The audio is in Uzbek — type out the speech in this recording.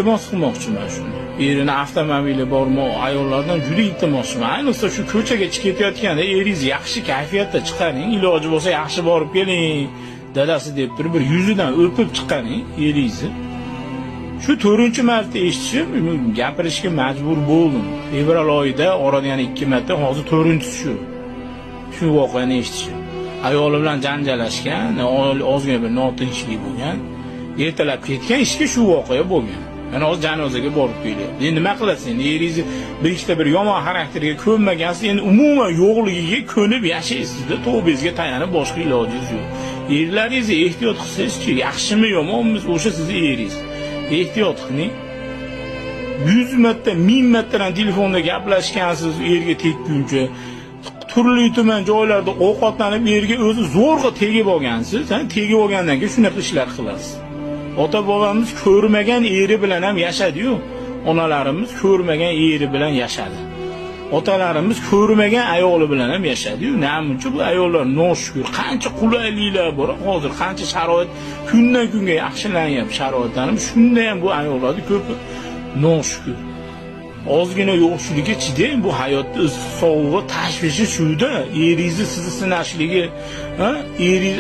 iltimos qilmoqchiman shuni. Erini avtomobili bormi, ayollardan juda iltimoschiman. Ayniqsa shu ko'chaga chiqib ketayotganda eringiz yaxshi kayfiyatda chiqaring, iloji bo'lsa yaxshi borib keling, dadasi deb turib bir yuzidan o'pib chiqaring eringizni. Shu 4-marta eshitishim, gapirishga majbur bo'ldim. Fevral oyida oradan yana 2 marta, hozir 4-si shu. Shu voqeani eshitishim. Ayoli bilan janjallashgan, ozgina bir notinchlik bo'lgan. Ertalab ketgan ishga shu voqea bo'lgan. Mana hozir janozaga borib kelyapti. Endi nima qilasiz? Endi eringiz bir ikkita bir yomon xarakterga ko'nmagansiz, endi umuman yo'qligiga ko'nib yashaysiz-da, tavbangizga tayanib boshqa ilojingiz yo'q. Erlaringizni ehtiyot qilsangiz-chi, yaxshimi yomonmi, o'sha sizning eringiz. Ehtiyot qiling. 100 marta, 1000 martadan telefonda gaplashgansiz erga tekkuncha. Turli tuman joylarda ovqatlanib erga o'zi zo'rg'a tegib olgansiz. Tegib olgandan keyin shunaqa ishlar qilasiz. Ota-bobamiz ko'rmagan eri bilan ham yashadi-yu. Onalarimiz ko'rmagan eri bilan yashadi. Otalarimiz ko'rmagan ayoli bilan ham yashadi-yu. Namuncha bu ayollar noshukr, qancha qulayliklar bor, hozir qancha sharoit kundan kunga yaxshilanyapti sharoitlarim. Shunda ham bu ayollarning ko'pi noshukr. Ozgina yo'qchilikka chidang, bu hayotda sog'lig'i tashvishi shuda, eringizni sizni sinashligi, eringiz